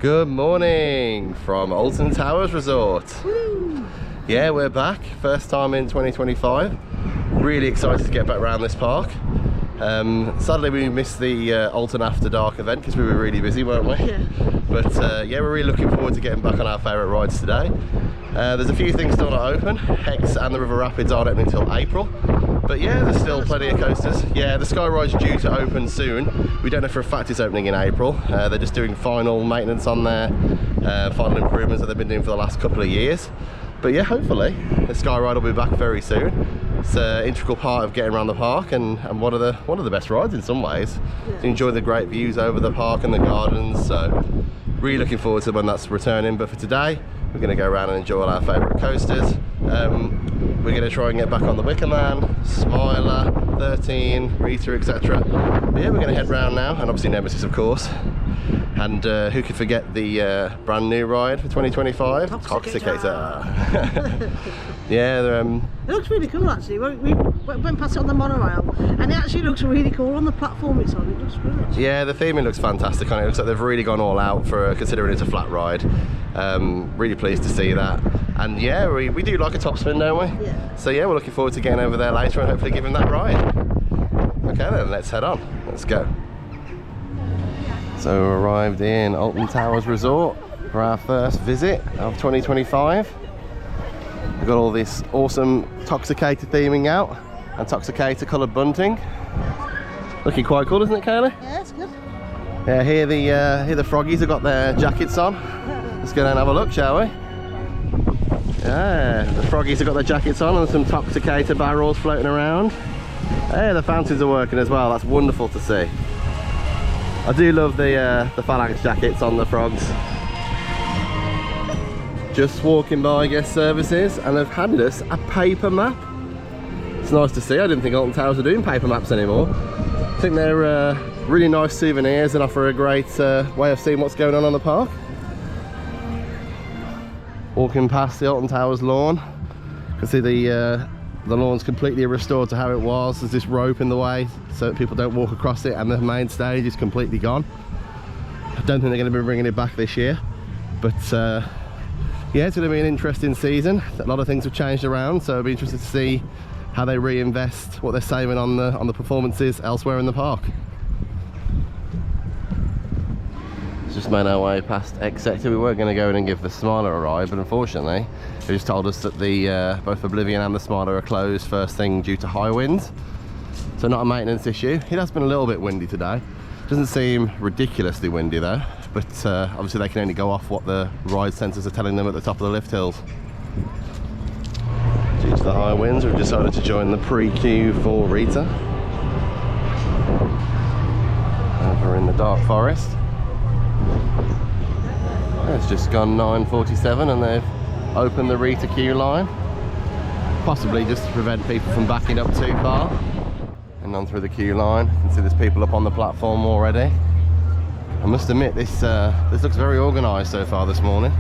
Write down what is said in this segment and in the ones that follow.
Good morning from Alton Towers Resort. Woo. Yeah, we're back. First time in 2025. Really excited to get back around this park. Sadly, we missed the Alton After Dark event because we were really busy, weren't we? Yeah. But yeah, we're really looking forward to getting back on our favourite rides today. There's a few things still not open. Hex and the River Rapids aren't open until April. But yeah, there's still plenty of coasters. Yeah, the Sky Ride's due to open soon. We don't know for a fact it's opening in April. They're just doing final maintenance on there, final improvements that they've been doing for the last couple of years. But yeah, hopefully the Sky Ride will be back very soon. It's an integral part of getting around the park and one of the best rides in some ways. Yeah. To enjoy the great views over the park and the gardens. So really looking forward to when that's returning. But for today, we're going to go around and enjoy all our favourite coasters. We're going to try and get back on the Wicker Man, Smiler, 13, Rita, etc. But yeah, we're going to head round now, and obviously Nemesis, of course. And who could forget the brand new ride for 2025? Toxicator. Yeah, it looks really cool actually. We went past it on the monorail, and it actually looks really cool on the platform it's on. It looks good. Yeah, the theming looks fantastic on it. It looks like they've really gone all out for considering it's a flat ride. Really pleased to see that. And yeah, we do like a top spin, don't we? Yeah. So yeah, we're looking forward to getting over there later and hopefully giving that ride. Okay then, let's head on. Let's go. So we arrived in Alton Towers Resort for our first visit of 2025. We've got all this awesome Toxicator theming out and Toxicator coloured bunting. Looking quite cool, isn't it, Kaylee? Yeah, it's good. Yeah, here the froggies have got their jackets on. Let's go down and have a look, shall we? Yeah, the froggies have got their jackets on and some Toxicator barrels floating around. Hey, the fountains are working as well. That's wonderful to see. I do love the Phalanx jackets on the frogs. Just walking by guest services, and they've handed us a paper map. It's nice to see. I didn't think Alton Towers are doing paper maps anymore. I think they're really nice souvenirs and offer a great way of seeing what's going on the park. Walking past the Alton Towers lawn, you can see the lawn's completely restored to how it was. There's this rope in the way so that people don't walk across it, and the main stage is completely gone. I don't think they're going to be bringing it back this year, but yeah, it's going to be an interesting season. A lot of things have changed around, so it'll be interesting to see how they reinvest what they're saving on the performances elsewhere in the park. Just made our way past X Sector. We weren't going to go in and give the Smiler a ride, but unfortunately they just told us that the both Oblivion and the Smiler are closed first thing due to high winds, so not a maintenance issue. It has been a little bit windy today. Doesn't seem ridiculously windy though, but obviously they can only go off what the ride sensors are telling them at the top of the lift hills. Due to the high winds, we've decided to join the pre-queue for Rita over in the dark forest. It's just gone 9:47 and they've opened the Rita queue line, possibly just to prevent people from backing up too far. And on through the queue line, you can see there's people up on the platform already. I must admit, this looks very organised so far this morning.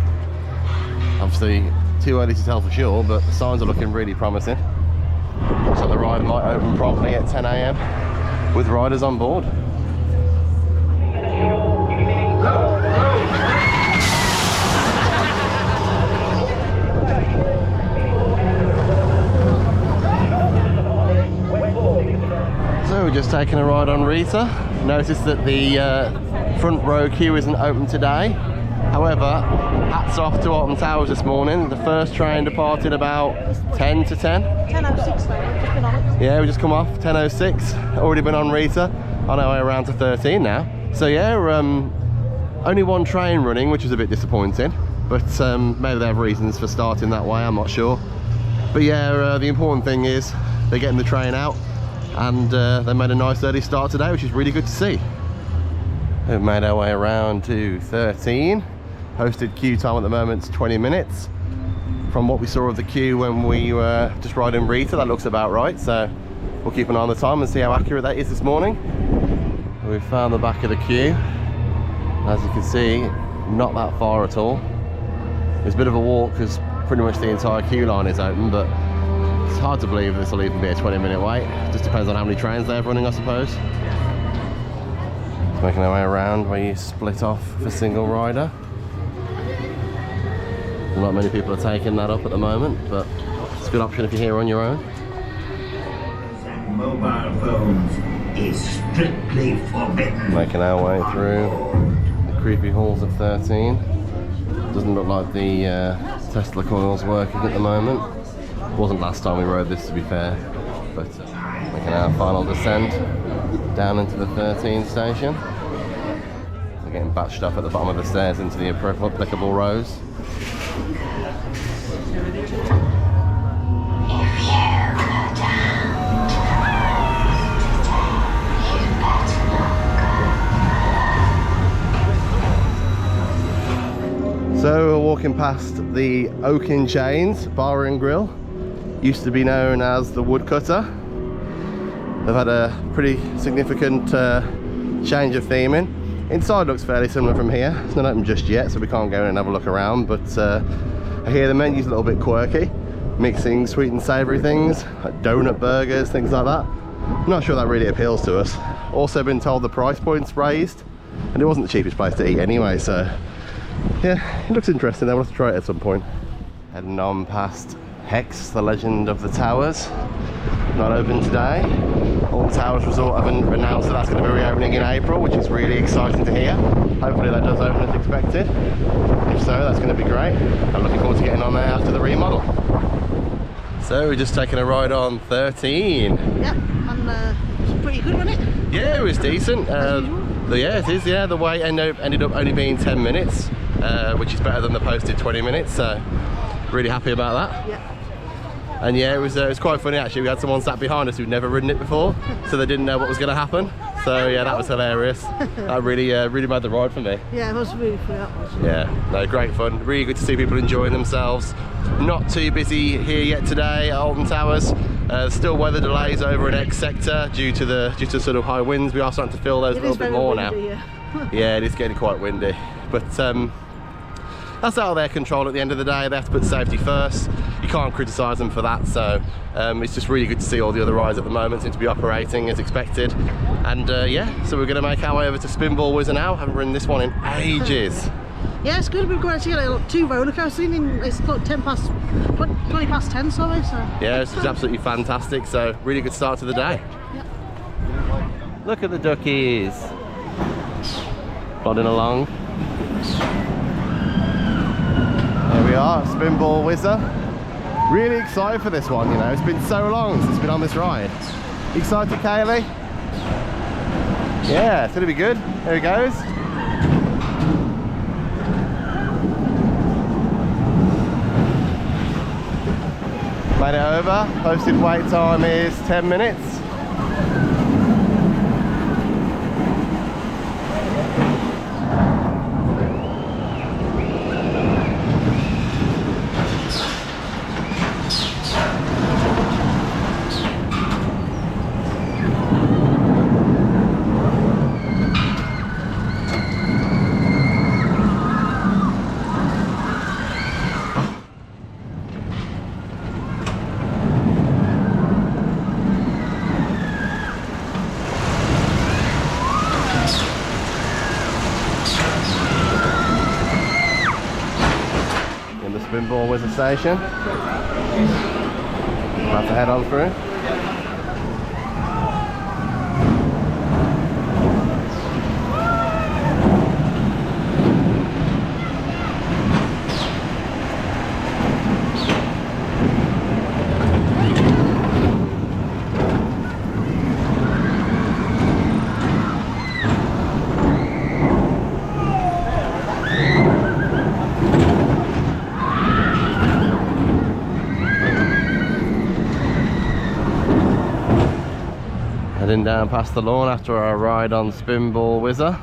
Obviously too early to tell for sure, but the signs are looking really promising. So the ride might open promptly at 10 AM with riders on board. So we're just taking a ride on Rita. Noticed that the front row queue isn't open today. However, hats off to Alton Towers this morning. The first train departed about 10 to 10. 10:06 we've just been on it. Yeah, we just come off 10:06. Already been on Rita. On our way around to 13 now. So yeah, only one train running, which is a bit disappointing. But maybe they have reasons for starting that way, I'm not sure. But yeah, the important thing is they're getting the train out. And they made a nice early start today, which is really good to see. We've made our way around to 13. Posted queue time at the moment is 20 minutes. From what we saw of the queue when we were just riding Rita, that looks about right. So we'll keep an eye on the time and see how accurate that is this morning. We've found the back of the queue. As you can see, not that far at all. It's a bit of a walk because pretty much the entire queue line is open, but it's hard to believe this will even be a 20-minute wait. Just depends on how many trains they have running, I suppose. Just making our way around where you split off for single rider. Not many people are taking that up at the moment, but it's a good option if you're here on your own. Mobile phones is strictly forbidden. Making our way through the creepy halls of 13. Doesn't look like the Tesla coil's working at the moment. Wasn't last time we rode this, to be fair. But making our final descent down into the 13 station. We're getting batched up at the bottom of the stairs into the applicable rows. So we're walking past the Oak in Chains Bar and Grill. Used to be known as the Woodcutter. They've had a pretty significant change of theming. Inside looks fairly similar from here. It's not open just yet, so we can't go in and have a look around, but I hear the menu's a little bit quirky, mixing sweet and savoury things, like donut burgers, things like that. I'm not sure that really appeals to us. Also been told the price point's raised, and it wasn't the cheapest place to eat anyway, so yeah, it looks interesting. I want to try it at some point. Heading on past Hex, the Legend of the Towers. Not open today. Alton Towers Resort haven't announced that that's going to be reopening in April, which is really exciting to hear. Hopefully that does open as expected. If so, that's going to be great. I'm looking forward to getting on there after the remodel. So we're just taking a ride on 13. Yeah, and it's pretty good, wasn't it? Yeah, it was decent. Yeah, it is. Yeah, the wait ended up only being 10 minutes, which is better than the posted 20 minutes. So really happy about that. Yeah. And yeah, it was quite funny actually. We had someone sat behind us who'd never ridden it before, so they didn't know what was going to happen. So yeah, that was hilarious. That really made the ride for me. Yeah, it was really fun. That was. Yeah, no, great fun. Really good to see people enjoying themselves. Not too busy here yet today at Alton Towers. Still weather delays over in X sector due to sort of high winds. We are starting to feel those a little bit more windy, now. Yeah. Yeah, it is getting quite windy, but that's out of their control at the end of the day. They have to put safety first. You can't criticise them for that, so it's just really good to see all the other rides at the moment seem to be operating as expected. And yeah, so we're going to make our way over to Spinball Whizzer now. Haven't ridden this one in ages. Yeah, it's good. We've got to get 2 roller coasters in. It's like 20 past 10, sorry. So Yeah, it's absolutely fantastic. So really good start to the day. Yeah. Look at the duckies plodding along. Here we are, Spinball Whizzer. Really excited for this one, you know. It's been so long since it's been on this ride. Excited, Kaylee? Yeah, it's gonna be good. Here it goes. Made it over. Posted wait time is 10 minutes. Spinball Whizzer station. About to head on through. Heading down past the lawn after our ride on Spinball Whizzer.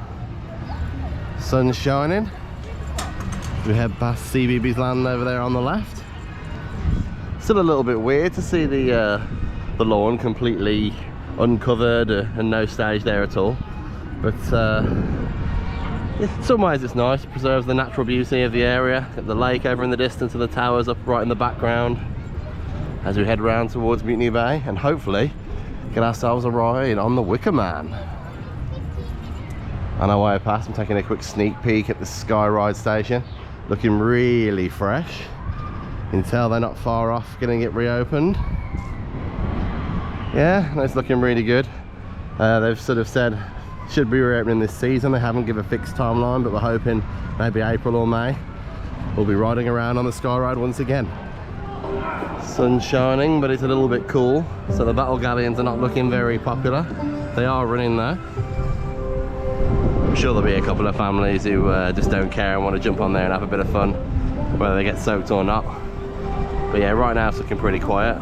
Sun's shining. We head past CBB's land over there on the left. Still a little bit weird to see the lawn completely uncovered and no stage there at all. But in some ways it's nice. It preserves the natural beauty of the area. Got the lake over in the distance and the towers up right in the background as we head round towards Mutiny Bay and hopefully get ourselves a ride on the Wicker Man. On our way past, I'm taking a quick sneak peek at the Sky Ride station. looking really fresh. You can tell they're not far off getting it reopened. Yeah, it's looking really good. They've sort of said should be reopening this season. They haven't given a fixed timeline, but we're hoping maybe April or May we'll be riding around on the Sky Ride once again. Sun's shining, but it's a little bit cool, so the battle galleons are not looking very popular. They are running though. I'm sure there'll be a couple of families who just don't care and want to jump on there and have a bit of fun, whether they get soaked or not. But yeah, right now it's looking pretty quiet.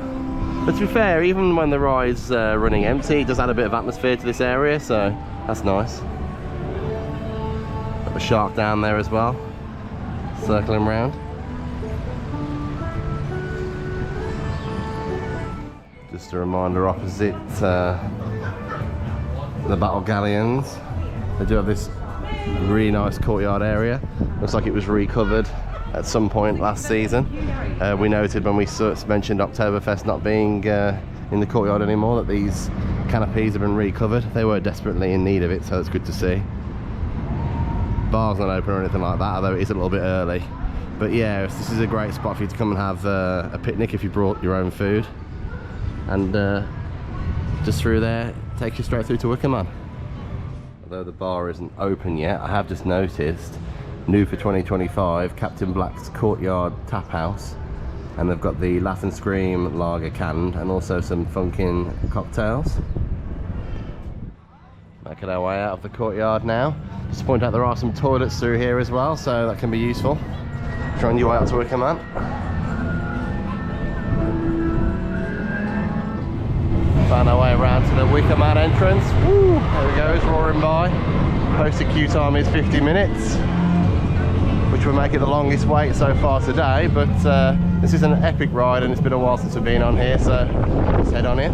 But to be fair, even when the ride's running empty, it does add a bit of atmosphere to this area, so that's nice. Got the shark down there as well, circling round. Just a reminder, opposite the battle galleons, they do have this really nice courtyard area. Looks like it was recovered at some point last season. We noted when we mentioned Oktoberfest not being in the courtyard anymore that these canopies have been recovered. They were desperately in need of it, so it's good to see. Bar's not open or anything like that, although it is a little bit early. But yeah, this is a great spot for you to come and have a picnic if you brought your own food. And just through there, takes you straight through to Wickerman. Although the bar isn't open yet, I have just noticed, new for 2025, Captain Black's Courtyard Tap House. And they've got the Laugh and Scream lager canned, and also some funkin' cocktails. Making our way out of the courtyard now. Just to point out there are some toilets through here as well, so that can be useful. Trying your way out to Wickerman. Found our way around to the Wickerman entrance. Woo! There we go, it's roaring by. Posted queue time is 50 minutes, which will make it the longest wait so far today, but this is an epic ride and it's been a while since we've been on here, so let's head on in.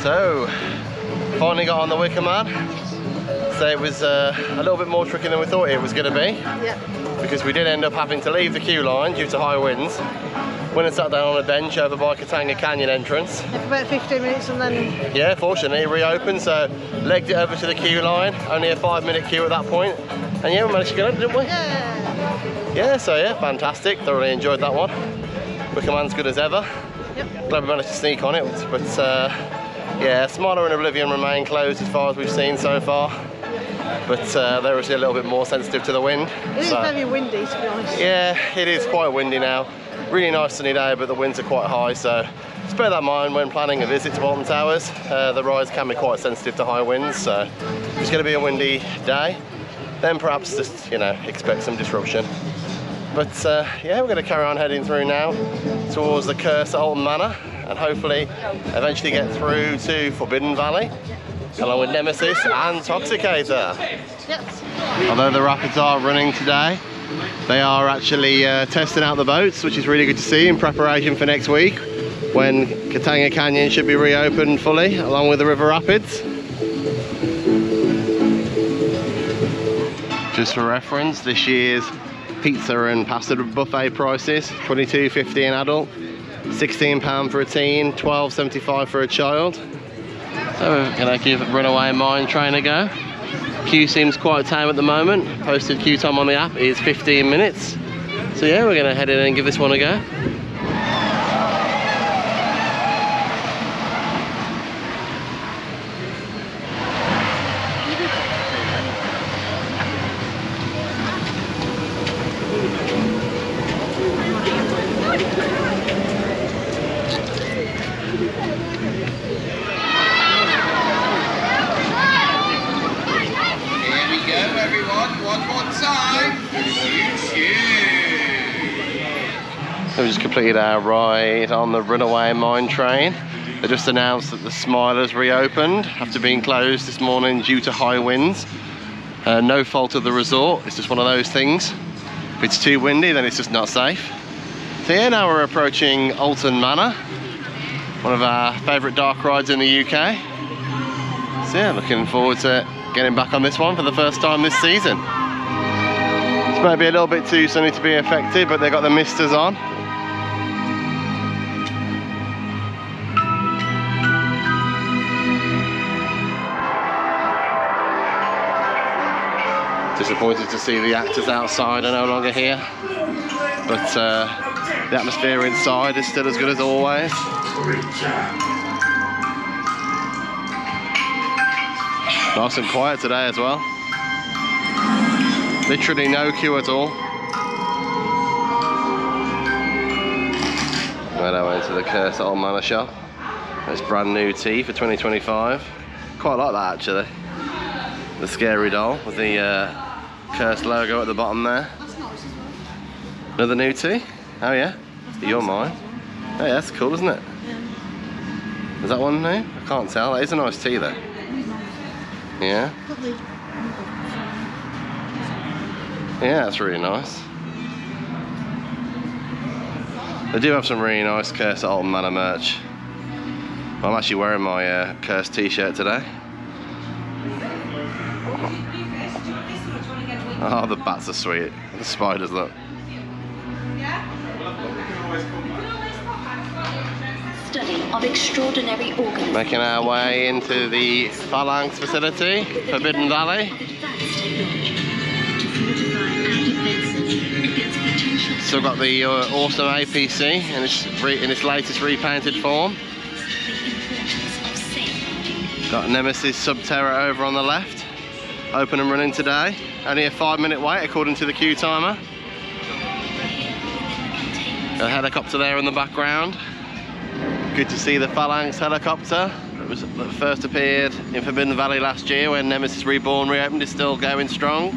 So, finally got on the Wickerman. So it was a little bit more tricky than we thought it was going to be. Yeah. Because we did end up having to leave the queue line due to high winds. Went and sat down on a bench over by Katanga Canyon entrance. Yeah, for about 15 minutes and then... Yeah, fortunately it reopened, so legged it over to the queue line. Only a 5-minute queue at that point. And yeah, we managed to get up, didn't we? Yeah. Yeah, so yeah, fantastic. Thoroughly enjoyed that one. Wickerman's good as ever. Yep. Glad we managed to sneak on it, but yeah, Smiler and Oblivion remain closed as far as we've seen so far. But they're actually a little bit more sensitive to the wind. It is very windy, to be honest. Yeah, it is quite windy now. Really nice sunny day, but the winds are quite high, so just bear that in mind when planning a visit to Alton Towers. The rides can be quite sensitive to high winds, so it's going to be a windy day. then perhaps just, you know, expect some disruption. But yeah, we're going to carry on heading through now towards the Curse at Alton Manor, and hopefully eventually get through to Forbidden Valley, along with Nemesis and Toxicator. Yes. Although the rapids are running today, they are actually testing out the boats, which is really good to see in preparation for next week, when Katanga Canyon should be reopened fully, along with the river rapids. Just for reference, this year's pizza and pasta buffet prices: $22.50 an adult, £16 for a teen, $12.75 for a child. So we're going to give Runaway Mine Train a go. Queue seems quite tame at the moment. Posted queue time on the app is 15 minutes. So yeah, we're going to head in and give this one a go. We just completed our ride on the Runaway Mine Train. They just announced that the Smiler's reopened after being closed this morning due to high winds. No fault of the resort, it's just one of those things. If it's too windy, then it's just not safe. So yeah, now we're approaching Alton Manor, one of our favourite dark rides in the UK. So yeah, looking forward to getting back on this one for the first time this season. It's maybe a little bit too sunny to be effective, but they've got the misters on. Disappointed to see the actors outside are no longer here, but the atmosphere inside is still as good as always. Nice and quiet today as well. Literally no queue at all. Right, I went to the Curse at Alton Manor shop. It's brand new tea for 2025. Quite like that actually. The scary doll with the Curse logo at the bottom there. Another new tea? Oh yeah? You're mine. Hey, that's cool, isn't it? Is that one new? I can't tell. That is a nice tea though. Yeah? Yeah, that's really nice. They do have some really nice Curse at Alton Manor merch. I'm actually wearing my Curse t-shirt today. Oh, the bats are sweet. The spiders, look. Study of extraordinary organisms. Making our way into the Phalanx facility, Forbidden Valley. Still got the awesome APC in its latest repainted form. Got Nemesis Subterra over on the left. Open and running today. Only a 5-minute wait according to the queue timer. A helicopter there in the background. Good to see the Phalanx helicopter. That first appeared in Forbidden Valley last year when Nemesis Reborn reopened. Is still going strong.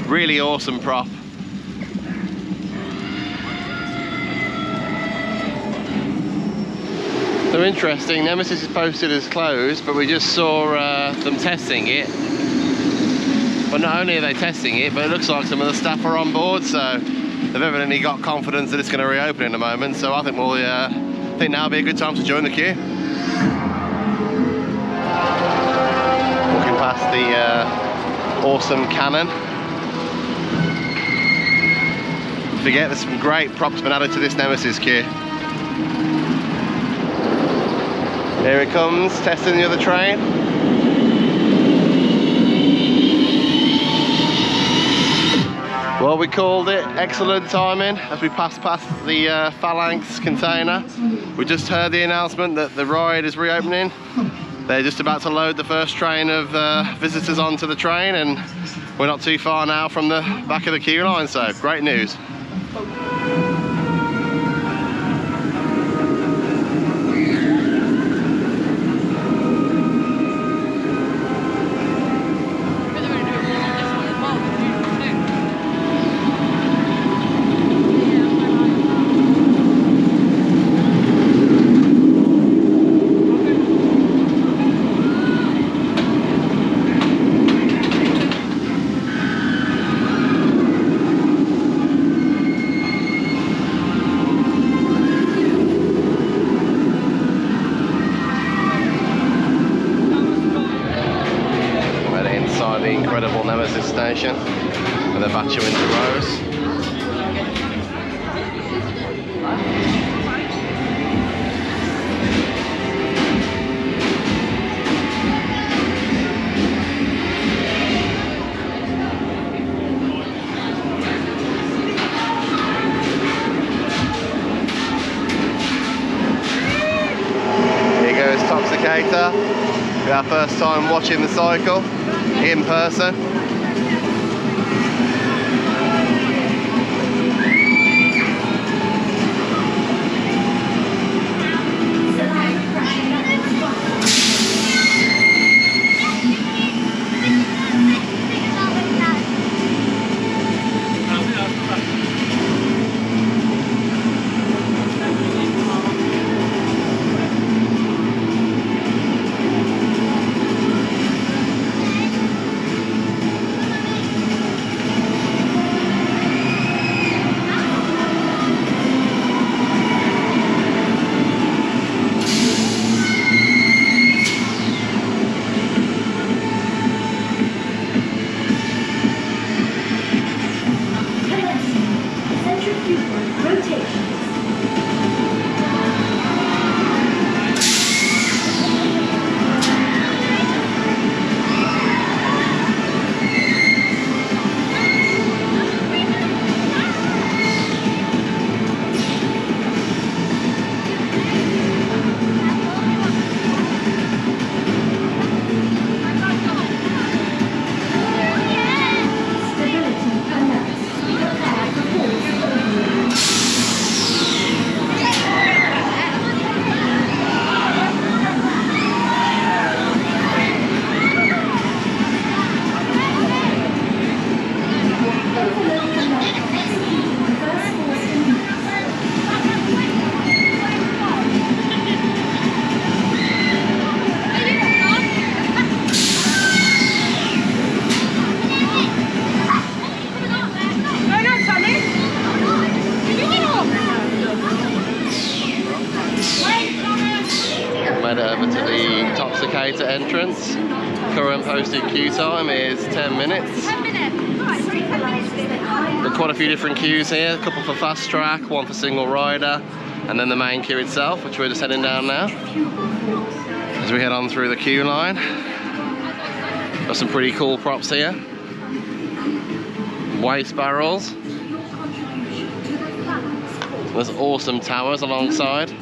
Really awesome prop. So interesting, Nemesis is posted as closed, but we just saw them testing it. But not only are they testing it, but it looks like some of the staff are on board, so they've evidently got confidence that it's going to reopen in a moment. So I think now will be a good time to join the queue. Walking past the awesome cannon. Forget, there's some great props been added to this Nemesis queue. Here it comes, testing the other train. Well, we called it. Excellent timing as we passed past the Phalanx container. We just heard the announcement that the ride is reopening. They're just about to load the first train of visitors onto the train, and we're not too far now from the back of the queue line, so great news. incredible Nemesis station where they batch you into rows. Toxicator. It's our first time watching the cycle in person. Over to the Toxicator entrance. Current posted queue time is 10 minutes. Got quite a few different queues here, a couple for fast track, one for single rider, and then the main queue itself, which we're just heading down now. As we head on through the queue line, got some pretty cool props here. Waste barrels. There's awesome towers alongside.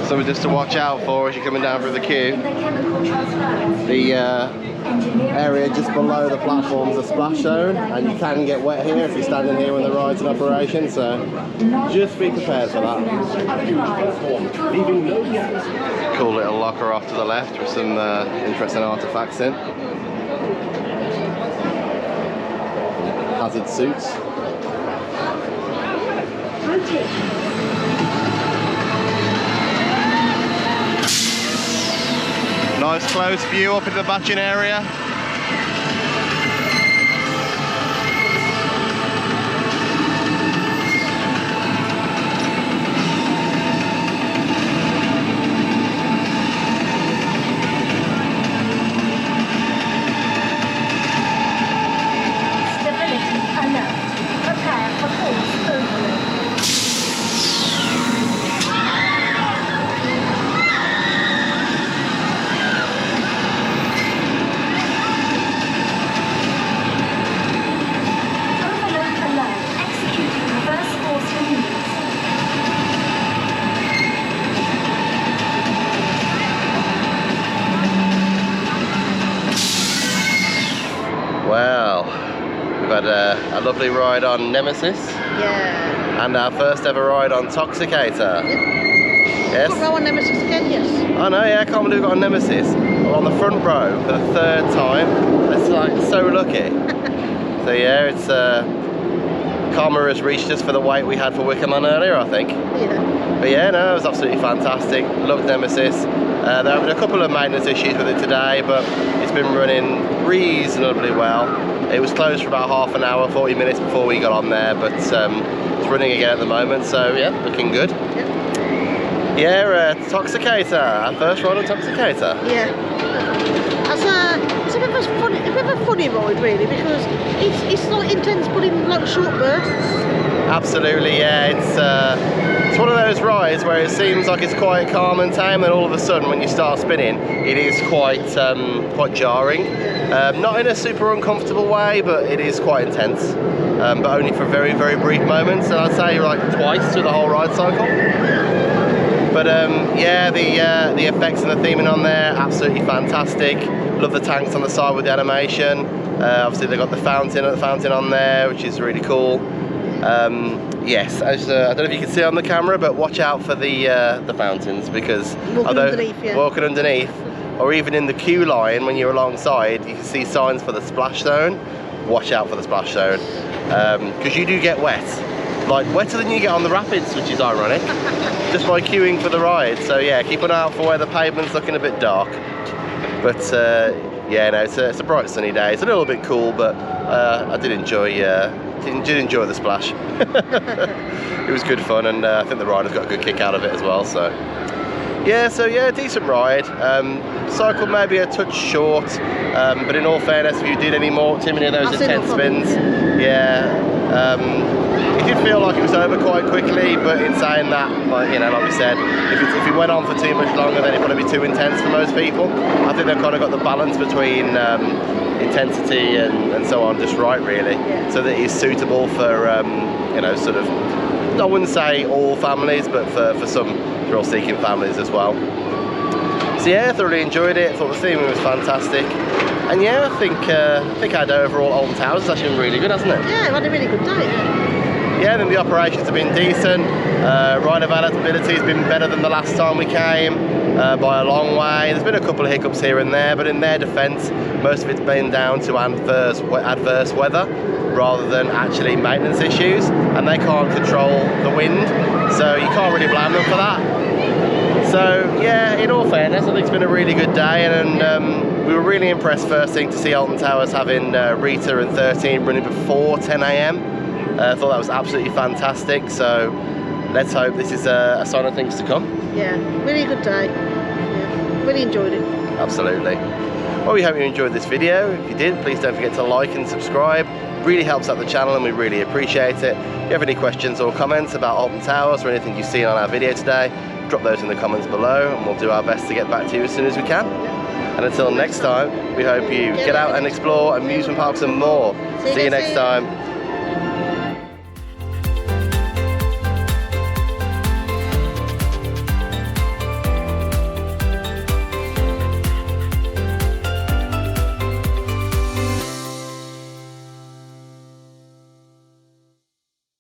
Something just to watch out for as you're coming down through the queue. The area just below the platform is a splash zone, and you can get wet here if you're standing here when the ride's in operation, so just be prepared for that. Cool little locker off to the left with some interesting artifacts in. Hazard suits. Nice close view up in the batching area. lovely ride on Nemesis. Yeah. And our first ever ride on Toxicator. Yes. Front row on Nemesis again, yes. I know, yeah, I can't believe we got on Nemesis. We're on the front row for the 3rd time. It's like so lucky. So yeah, it's Karma has reached us for the wait we had for Wickerman earlier, I think. Yeah. But yeah, no, it was absolutely fantastic. Loved Nemesis. There have been a couple of maintenance issues with it today, but it's been running reasonably well. It was closed for about half an hour, 40 minutes before we got on there, but it's running again at the moment, so yeah, looking good. Yep. Yeah, Toxicator, our first ride on Toxicator. Yeah. It's a bit of a funny ride, really, because it's like intense, but in like short bursts. Absolutely, yeah. It's one of those rides where it seems like it's quite calm and tame, and all of a sudden, when you start spinning, it is quite jarring. Not in a super uncomfortable way, but it is quite intense. But only for very, very brief moments, and I'd say like twice through the whole ride cycle. But yeah, the effects and the theming on there, absolutely fantastic. Love the tanks on the side with the animation. Obviously they've got the fountain on there, which is really cool. Yes, I don't know if you can see on the camera, but watch out for the fountains, because walking underneath, or even in the queue line when you're alongside, you can see signs for the splash zone. Watch out for the splash zone, because you do get wet. Like wetter than you get on the rapids, which is ironic, just by queuing for the ride. So yeah, keep an eye out for where the pavement's looking a bit dark. But yeah, no, it's a bright sunny day. It's a little bit cool, but I did enjoy the splash. It was good fun, and I think the riders got a good kick out of it as well. So yeah, decent ride. Cycle maybe a touch short, but in all fairness, if you did too many of those intense spins, yeah. It did feel like it was over quite quickly, but in saying that, like we said, if it went on for too much longer, then it'd probably be too intense for most people. I think they've kind of got the balance between intensity and so on just right, really, so that it's suitable for sort of, I wouldn't say all families, but for some thrill-seeking families as well. So yeah, I thoroughly enjoyed it. I thought the theming was fantastic. And yeah, I think our day overall at Alton Towers has actually been really good, hasn't it? Yeah, I've had a really good day. Yeah, then the operations have been decent. Ride availability has been better than the last time we came by a long way. There's been a couple of hiccups here and there, but in their defence, most of it's been down to adverse weather rather than actually maintenance issues, and they can't control the wind, so you can't really blame them for that. So yeah, in all fairness, I think it's been a really good day, and we were really impressed first thing to see Alton Towers having Rita and 13 running before 10 AM. I thought that was absolutely fantastic, so let's hope this is a sign of things to come. Yeah, really good day. Yeah, really enjoyed it. Absolutely. Well, we hope you enjoyed this video. If you did, please don't forget to like and subscribe. It really helps out the channel, and we really appreciate it. If you have any questions or comments about Alton Towers or anything you've seen on our video today, drop those in the comments below, and we'll do our best to get back to you as soon as we can. And until next time, we hope you get out and explore amusement parks and more. See you next time.